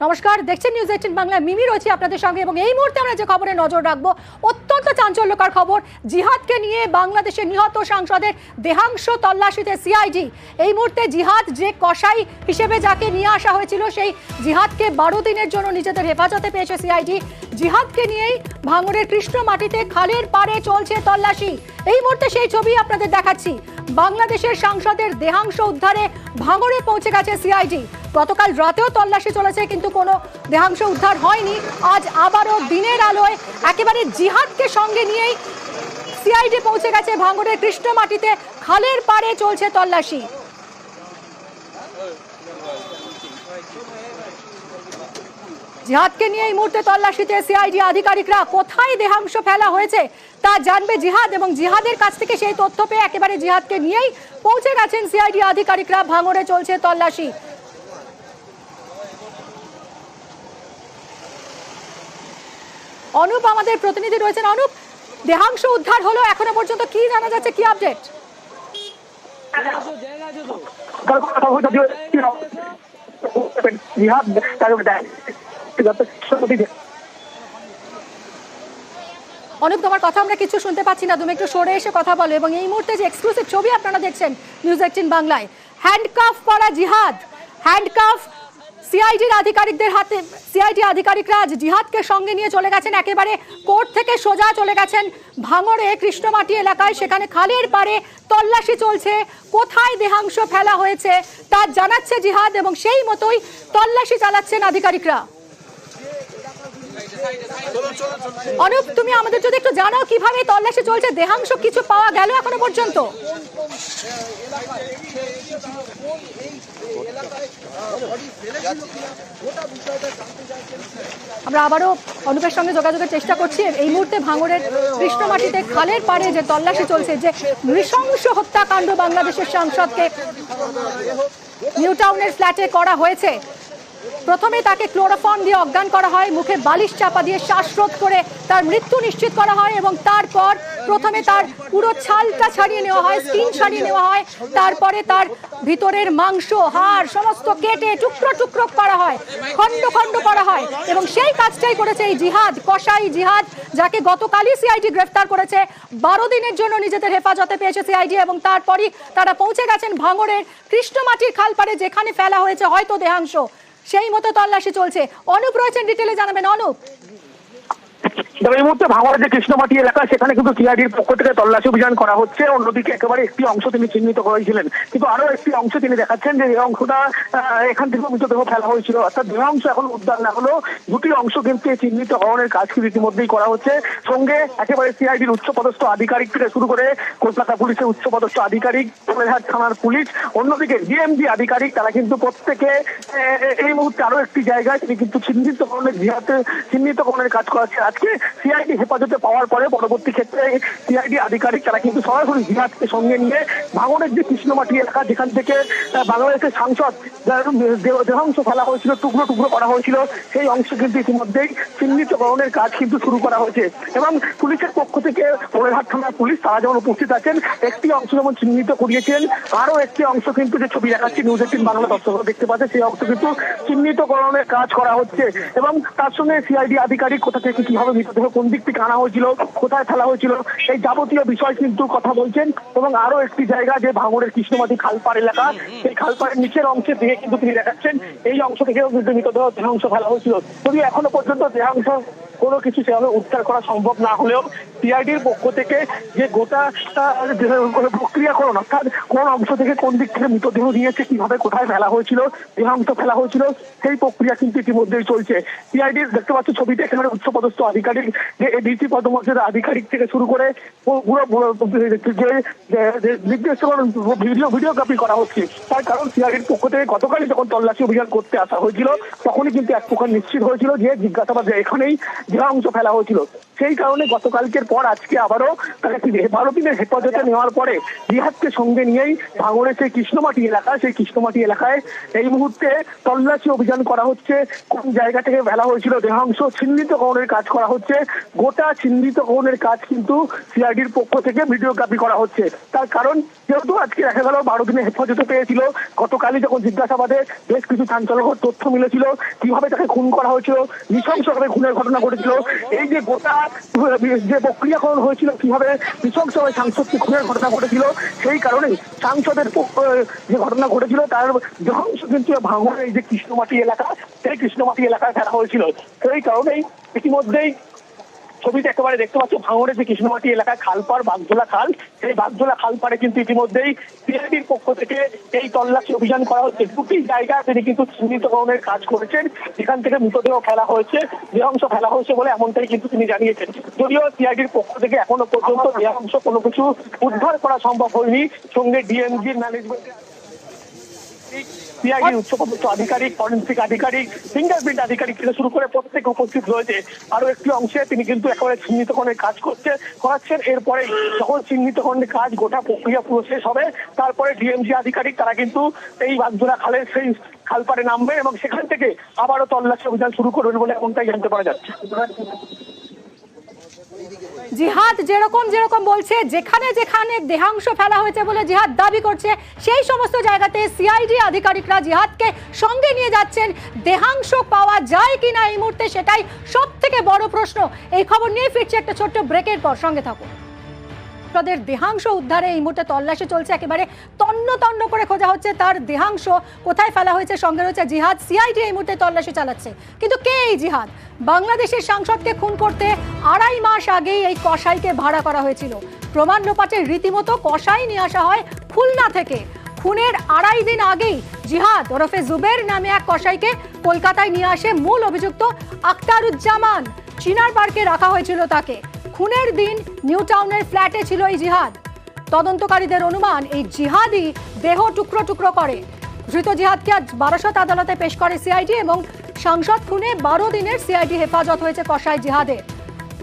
নমস্কার, দেখছেন নিউজ 18 বাংলা। মিমি রয়েছে আপনাদের সঙ্গে এবং এই মুহূর্তে আমরা যে খবরে নজর রাখবো অত্যন্ত চাঞ্চল্যকর খবর। জিহাদকে নিয়ে বাংলাদেশের নিহত সাংসদের দেহাংশ তল্লাশিতে সিআইডি। এই মুহূর্তে জিহাদ যে কসাই হিসেবে যাকে নিয়ে আসা হয়েছিল সেই জিহাদকে 12 দিনের জন্য নিজেদের হেফাজতে পেয়েছে সিআইডি। জিহাদকে নিয়েই ভাঙড়ের কৃষ্ণ মাটিতে খালের পাড়ে চলছে তল্লাশি। এই মুহূর্তে সেই ছবি আপনাদের দেখাচ্ছি। বাংলাদেশের সাংসদের দেহাংশ উদ্ধারে ভাঙড়ে পৌঁছে গেছে সিআইডি। গতকাল রাতেও তল্লাশি চলেছে কিন্তু কোনো দেহাংশ উদ্ধার হয়নি। আজ আবারও দিনের আলোয় একেবারে জিহাদকে সঙ্গে নিয়েই সিআইডি পৌঁছে গেছে ভাঙড়ের কৃষ্ণ মাটিতে, খালের পাড়ে চলছে তল্লাশি। জিহাদকে নিয়ে এই মুহূর্তে তল্লাশিতে সিআইডি আধিকারিকরা। কোথায় দেহাংশ ফেলা হয়েছে তা জানবে জিহাদ এবং জিহাদের কাছ থেকে সেই তথ্য পেয়ে একেবারে জিহাদকে নিয়েই পৌঁছে গেছেন সিআইডি আধিকারিকরা। ভাঙড়ে চলছে তল্লাশি। অনুপ আমাদের প্রতিনিধি রয়েছেন। অনুপ, দেহাংশ উদ্ধার হলো, এখনো পর্যন্ত কি জানা যাচ্ছে, কি আপডেট? অনুপ, তোমার কথা আমরা কিছু শুনতে পাচ্ছি না, তুমি একটু সরে এসে কথা বলো। এবং এই মুহূর্তে যে এক্সক্লুসিভ ছবি আপনারা দেখছেন নিউজ 18 বাংলায়, হ্যান্ডকাফ পরা জিহাদ, হ্যান্ডকাফ সিআইডির আধিকারিকদের হাতে। সিআইডি আধিকারিকরা আজ জিহাদকে সঙ্গে নিয়ে চলে গেছেন একেবারে কোর্ট থেকে সোজা চলে গেছেন ভাঙড়ে কৃষ্ণমাটি এলাকায়। সেখানে খালের পাড়ে তল্লাশি চলছে। কোথায় দেহাংশ ফেলা হয়েছে তা জানাচ্ছে জিহাদ এবং সেই মতোই তল্লাশি চালাচ্ছেন আধিকারিকরা। অনুপ, তুমি আমাদের যদি একটু জানাও কিভাবে তল্লাশি চলছে, দেহাংশ কিছু পাওয়া গেল এখনো পর্যন্ত? আমরা আবারও অনুপের সঙ্গে যোগাযোগের চেষ্টা করছি। এই মুহূর্তে ভাঙড়ের কৃষ্ণমাটিতে খালের পাড়ে যে তল্লাশি চলছে, যে নৃশংস হত্যাকাণ্ড বাংলাদেশের সাংসদকে নিউ টাউনের ফ্ল্যাটে করা হয়েছে। প্রথমে তাকে ক্লোরোফর্ম দিয়ে অজ্ঞান করা হয়, মুখে বালিশ চাপা দিয়ে শ্বাসরোধ করে তার মৃত্যু নিশ্চিত করা হয় এবং তারপর প্রথমে তার পুরো ছালটা ছাড়িয়ে নেওয়া হয়, স্কিন ছাড়িয়ে নেওয়া হয়। তারপরে তার ভিতরের মাংস, হাড় সমস্ত কেটে টুকরো টুকরো করা হয়, খণ্ড খণ্ড করা হয়। এবং সেই কাজটাই করেছে এই জিহাদ, কসাই জিহাদ, যাকে গতকালই সিআইডি গ্রেফতার করেছে। 12 দিনের জন্য নিজেদের হেফাজতে পেয়েছে সিআইডি এবং তারপরই তারা পৌঁছে গেছেন ভাঙড়ের কৃষ্ণমাটির খালপাড়ে, যেখানে ফেলা হয়েছে হয়তো দেহাংশ। সেই মতো তল্লাশি চলছে। অনুপ রয়েছেন, ডিটেলে জানাবেন। অনুপ, এই মুহূর্তে ভাঙড়ের যে কৃষ্ণমাটি এলাকা সেখানে কিন্তু সিআইডির পক্ষ থেকে তল্লাশি অভিযান করা হচ্ছে। অন্যদিকে একেবারে একটি অংশ তিনি চিহ্নিত করেছিলেন, কিন্তু আরো একটি অংশ তিনি দেখাচ্ছেন যে এই অংশটা এখান থেকে মৃতদেহ ফেলা হয়েছিল। অর্থাৎ দুই অংশ এখন উদ্ধার না হলেও দুটি অংশ কিন্তু চিহ্নিতকরণের কাজ কিন্তু ইতিমধ্যেই করা হচ্ছে। সঙ্গে একেবারে সিআইডির উচ্চপদস্থ আধিকারিক থেকে শুরু করে কলকাতা পুলিশের উচ্চপদস্থ আধিকারিক, কোলেরহাট থানার পুলিশ, অন্যদিকে ডিএমজি আধিকারিক, তারা কিন্তু প্রত্যেকে এই মুহূর্তে আরো একটি জায়গায় তিনি কিন্তু চিহ্নিতকরণের কাজ করাচ্ছে। আজকে সিআইডি হেফাজতে পাওয়ার পরে পরবর্তী ক্ষেত্রে সিআইডি আধিকারিক তারা কিন্তু সরাসরি জিহাদকে সঙ্গে নিয়ে ভাঙড়ের যে কৃষ্ণমাটি এলাকা, যেখান থেকে বাংলাদেশের সাংসদ দেহাংশ ফেলা হয়েছিল, টুকরো টুকরো করা হয়েছিল, সেই অংশ কিন্তু ইতিমধ্যেই চিহ্নিতকরণের কাজ কিন্তু শুরু করা হয়েছে। এবং পুলিশের পক্ষ থেকে কোলেরহাট থানার পুলিশ তারা যেমন উপস্থিত আছেন, একটি অংশ যেমন চিহ্নিত করিয়েছেন, আরো একটি অংশ কিন্তু যে ছবি দেখাচ্ছি নিউজ 18 বাংলা দর্শকরা দেখতে পাচ্ছে, সেই অংশ কিন্তু চিহ্নিতকরণের কাজ করা হচ্ছে। এবং তার সঙ্গে সিআইডি আধিকারিক কোথা থেকে কিভাবে মৃতদেহ কোন দিক থেকে আনা হয়েছিল, কোথায় ফেলা হয়েছিল, এই যাবতীয় বিষয় কিন্তু কথা বলছেন। এবং আরো একটি জায়গা যে ভাঙড়ের কৃষ্ণমাটি খালপাড় এলাকা, সেই খালপাড়ের নিচের অংশে দিয়ে কিন্তু তিনি দেখাচ্ছেন এই অংশ থেকেও কিন্তু মৃতদেহ দেহাংশ ফেলা হয়েছিল। যদিও এখনো পর্যন্ত দেহাংশ কোনো কিছু সেভাবে উদ্ধার করা সম্ভব না হলেও সিআইডির পক্ষ থেকে যে গোটা প্রক্রিয়াকরণ, অর্থাৎ কোন অংশ থেকে কোন দিক থেকে মৃতদেহ নিয়েছে, কিভাবে কোথায় ফেলা হয়েছিল, দেহাংশ ফেলা হয়েছিল, সেই প্রক্রিয়া কিন্তু ইতিমধ্যেই চলছে। সিআইডির দেখতে পাচ্ছ ছবিতে এখানে উচ্চপদস্থ আধিকারিক, যে এডিসি পদমর্যাদার আধিকারিক থেকে শুরু করে পুরো যে নির্দেশনা ভিডিওগ্রাফি করা হচ্ছে। তার কারণ সিআইডির পক্ষ থেকে গতকালই যখন তল্লাশি অভিযান করতে আসা হয়েছিল তখনই কিন্তু এক প্রকার নিশ্চিত হয়েছিল যে জিজ্ঞাসাবাদ এখানেই দেহাংশ ফেলা হয়েছিল। সেই কারণে গতকালকের পর আজকে আবারও তাকে 12 দিনের হেফাজতে নেওয়ার পরে জিহাদকে সঙ্গে নিয়েই ভাঙড়ের সেই কৃষ্ণমাটি এলাকা, সেই কৃষ্ণমাটি এলাকায় এই মুহূর্তে তল্লাশি অভিযান করা হচ্ছে। কোন জায়গা থেকে ফেলা হয়েছিল দেহাংশ চিহ্নিতকরণের কাজ করা হচ্ছে। গোটা চিহ্নিতকরণের কাজ কিন্তু সিআইডির পক্ষ থেকে ভিডিওগ্রাফি করা হচ্ছে। তার কারণ যেহেতু আজকে দেখা গেল 12 দিনের হেফাজতে পেয়েছিল, গতকালই যখন জিজ্ঞাসাবাদে বেশ কিছু চাঞ্চল্যকর তথ্য মিলেছিল, কিভাবে তাকে খুন করা হয়েছিল, নৃশংসভাবে খুনের ঘটনা ঘটেছিল, এই যে গোটা যে প্রক্রিয়াকরণ হয়েছিল, কিভাবে নৃশংসভাবে সাংসদকে খুনের ঘটনা ঘটেছিল, সেই কারণেই সাংসদের যে ঘটনা ঘটেছিল তার দেহাংশ কিন্তু ভাঙড়ের এই যে কৃষ্ণমাটি এলাকা, সেই কৃষ্ণমাটি এলাকায় ফেলা হয়েছিল। সেই কারণেই ইতিমধ্যেই ছবিতে একেবারে দেখতে পাচ্ছ ভাঙড়ের যে কৃষ্ণমাটি এলাকায় খালপাড় বাগজোলা খাল, সেই বাগজোলা খালপাড়ে কিন্তু ইতিমধ্যেই সিআইডির পক্ষ থেকে এই তল্লাশি অভিযান করা হচ্ছে। দুটি জায়গায় তিনি কিন্তু চিহ্নিতকরণের কাজ করেছেন, যেখান থেকে মৃতদেহ ফেলা হয়েছে, দেহাংশ ফেলা হয়েছে বলে এমনটাই কিন্তু তিনি জানিয়েছেন। যদিও সিআইডির পক্ষ থেকে এখনো পর্যন্ত দেহাংশ কোনো কিছু উদ্ধার করা সম্ভব হয়নি। সঙ্গে ডিএমজির ম্যানেজমেন্ট, সিআইডি উচ্চপদস্থ আধিকারিক, ফরেন্সিক আধিকারিক, ফিঙ্গারপ্রিন্ট আধিকারিক থেকে শুরু করে প্রত্যেক উপস্থিত রয়েছে। আরো একটি অংশে তিনি কিন্তু একেবারে চিহ্নিতকরণের কাজ করাচ্ছেন। এরপরে যখন চিহ্নিতকরণের কাজ গোটা প্রক্রিয়া পুরো শেষ হবে, তারপরে ডিএমজি আধিকারিক তারা কিন্তু এই বাগজোলা খালের সেই খালপাড়ে নামবে এবং সেখান থেকে আবারও তল্লাশি অভিযান শুরু করবেন বলে এমনটাই জানতে পারা যাচ্ছে। জিহাদ যেরকম বলছে, যেখানে যেখানে দেহাংশ ফেলা হয়েছে বলে জিহাদ দাবি করছে, সেই সমস্ত জায়গাতে সিআইডি আধিকারিকরা জিহাদকে সঙ্গে নিয়ে যাচ্ছেন। দেহাংশ পাওয়া যায় কিনা এই মুহূর্তে, সেটাই সব থেকে বড় প্রশ্ন। এই খবর নিয়ে ফিরছে একটা ছোট্ট ব্রেকের পর, সঙ্গে থাকুন। তাদের দেহাংশ উদ্ধারে এই মুহূর্তে তল্লাশি চলছে, একেবারে তন্ন তন্ন করে খোঁজা হচ্ছে তার দেহাংশ কোথায় ফেলা হয়েছে। সঙ্গে রয়েছে জিহাদ, সিআইডি এই মুহূর্তে তল্লাশি চালাচ্ছে। কিন্তু কে এই জিহাদ? বাংলাদেশের সাংসদকে খুন করতে 2.5 মাস আগেই এই কসাইকে ভাড়া করা হয়েছিল। প্রমাণ লোপাটে রীতিমতো কসাই নিয়ে আসা হয় খুলনা থেকে। খুনের 2.5 দিন আগেই জিহাদ ওরফে জুবের নামে এক কসাইকে কলকাতায় নিয়ে আসে মূল অভিযুক্ত আখতারুজ্জামান। চিনার পার্কে রাখা হয়েছিল তাকে। খুনের দিন নিউ টাউনের ফ্ল্যাটে ছিল এই জিহাদ। তদন্তকারীদের অনুমান এই জিহাদই দেহ টুকরো টুকরো করে। ধৃত জিহাদকে আজ বারাসত আদালতে পেশ করে সিআইডি এবং সাংসদ খুনে 12 দিনের সিআইডি হেফাজত হয়েছে কসাই জিহাদের।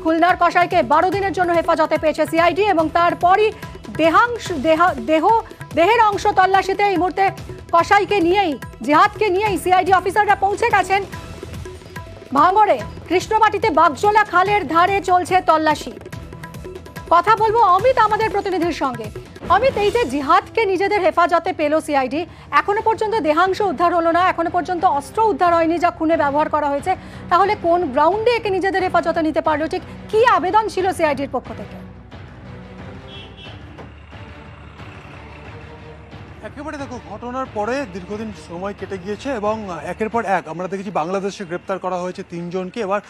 খুলনার কসাইকে 12 দিনের জন্য হেফাজতে পেয়েছে সিআইডি এবং তারপরই দেহের অংশ তল্লাশিতে এই মুহূর্তে কসাইকে নিয়েই, জিহাদকে নিয়েই সিআইডি অফিসাররা পৌঁছে গেছেন ভাঙড়ে। কৃষ্ণমাটিতে বাগজোলা খালের ধারে চলছে তল্লাশি। কথা বলবো অমিত আমাদের প্রতিনিধির সঙ্গে। অমিত, এই যে জিহাদকে নিজেদের হেফাজতে পেল সিআইডি, এখনো পর্যন্ত দেহাংশ উদ্ধার হলো না, এখনো পর্যন্ত অস্ত্র উদ্ধার হয়নি যা খুনে ব্যবহার করা হয়েছে, তাহলে কোন গ্রাউন্ডে একে নিজেদের হেফাজতে নিতে পারলো? ঠিক কি আবেদন ছিল সিআইডির পক্ষ থেকে? একেবারে দেখো, ঘটনার পরে দীর্ঘদিন সময় কেটে গিয়েছে এবং একের পর এক আমরা দেখেছি বাংলাদেশে গ্রেপ্তার করা হয়েছে 3 জনকে। এবার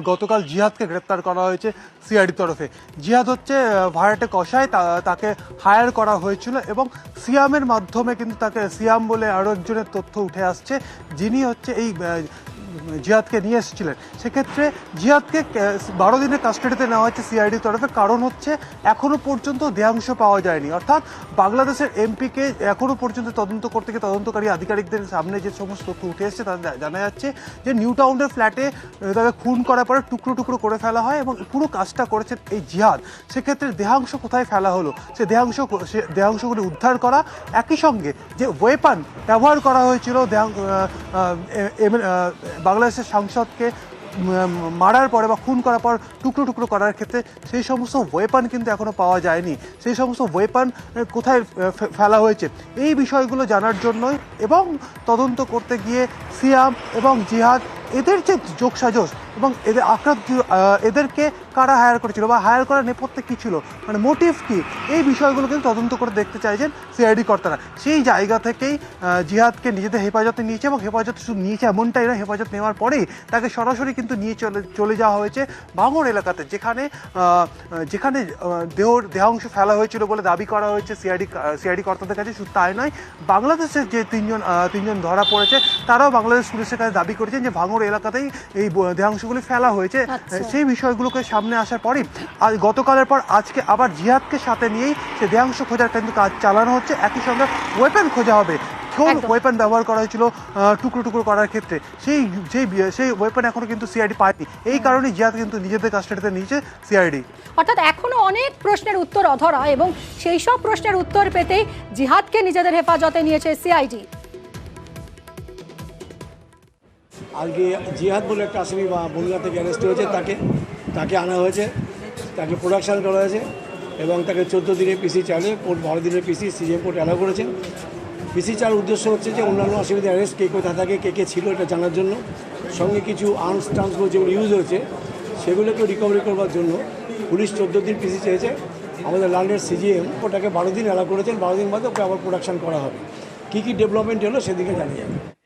গতকাল জিহাদকে গ্রেপ্তার করা হয়েছে সিআইডির তরফে। জিহাদ হচ্ছে ভাড়াটে কসাই, তাকে হায়ার করা হয়েছিল এবং সিয়ামের মাধ্যমে কিন্তু তাকে, সিয়াম বলে আরও একজনের তথ্য উঠে আসছে যিনি হচ্ছে এই জিহাদকে নিয়ে এসেছিলেন। সেক্ষেত্রে জিহাদকে 12 দিনের কাস্টাডিতে নেওয়া হয়েছে সিআইডির তরফে। কারণ হচ্ছে এখনো পর্যন্ত দেহাংশ পাওয়া যায়নি, অর্থাৎ বাংলাদেশের এমপিকে এখনো পর্যন্ত তদন্ত করতে গিয়ে তদন্তকারী আধিকারিকদের সামনে যে সমস্ত তথ্য উঠে এসেছে তা জানা যাচ্ছে যে নিউ টাউনের ফ্ল্যাটে তাকে খুন করার পরে টুকরো টুকরো করে ফেলা হয় এবং পুরো কাজটা করেছেন এই জিহাদ। সেক্ষেত্রে দেহাংশ কোথায় ফেলা হলো, সে দেহাংশগুলি উদ্ধার করা, একই সঙ্গে যে ওয়েপন ব্যবহার করা হয়েছিল বাংলাদেশের সাংসদকে মারার পরে বা খুন করার পর টুকরো টুকরো করার ক্ষেত্রে, সেই সমস্ত ওয়েপন কিন্তু এখনো পাওয়া যায়নি। সেই সমস্ত ওয়েপন কোথায় ফেলা হয়েছে এই বিষয়গুলো জানার জন্যই এবং তদন্ত করতে গিয়ে সিয়াম এবং জিহাদ, এদের যে যোগসাজশ এবং এদেরকে কারা হায়ার করেছিল বা হায়ার করার নেপথ্যে কী ছিল, মানে মোটিভ কী, এই বিষয়গুলো কিন্তু তদন্ত করে দেখতে চাইছেন সিআইডি কর্তারা। সেই জায়গা থেকেই জিহাদকে নিজেদের হেফাজতে নিয়েছে এবং হেফাজতে শুধু নিয়েছে এমনটাই না, হেফাজত নেওয়ার পরেই তাকে সরাসরি কিন্তু নিয়ে চলে যাওয়া হয়েছে ভাঙড় এলাকাতে, যেখানে দেহাংশ ফেলা হয়েছিল বলে দাবি করা হয়েছে সিআইডি কর্তাদের কাছে। শুধু তাই নয়, বাংলাদেশের যে তিনজন ধরা পড়েছে তারাও বাংলাদেশ পুলিশের কাছে দাবি করেছেন যে ভাঙড় এলাকাতেই এই দেহাংশগুলি ফেলা হয়েছে। সেই বিষয়গুলোকে সামনে আসার পরই গতকালের পর আজকে আবার জিহাদকে সাথে নিয়েই সে দেহাংশ খোঁজার কিন্তু কাজ চালানো হচ্ছে। একই সঙ্গে ওয়েপন খোঁজা হবে। ভীষণ একদম। ওয়েপন ব্যবহার করা হয়েছিল টুকরো টুকরো করার ক্ষেত্রে, সেই ওয়েপন এখনো কিন্তু সিআইডি পায়নি। এই কারণে জিহাদ কিন্তু নিজেদের কাস্টাডিতে নিয়েছে সিআইডি। অর্থাৎ এখনো অনেক প্রশ্নের উত্তর অধরা এবং সেই সব প্রশ্নের উত্তর পেতেই জিহাদকে নিজেদের হেফাজতে নিয়েছে সিআইডি। আজকে জিহাদ বলে একটা আসামি বা বনগা থেকে অ্যারেস্ট হয়েছে, তাকে আনা হয়েছে, তাকে প্রোডাকশান করা হয়েছে এবং তাকে 14 দিনের পিসি চালে কোর্ট 12 দিনের পিসি সিজিএম কোর্ট অ্যালাউ করেছেন। পিসি চার উদ্দেশ্য হচ্ছে যে অন্যান্য আসামিদের অ্যারেস্ট কে কোথা থাকে, কে ছিল এটা জানার জন্য, সঙ্গে কিছু আর্মস টার্মসগুলো যেগুলো ইউজ হয়েছে সেগুলোকে রিকভারি করবার জন্য পুলিশ 14 দিন পিসি চেয়েছে। আমাদের ল্যান্ডের সিজিএম ওটাকে 12 দিন অ্যালাউ করেছেন, 12 দিন বাদে ওকে আবার প্রোডাকশান করা হবে। কী ডেভেলপমেন্ট হলো সেদিকে জানিয়ে যাবে।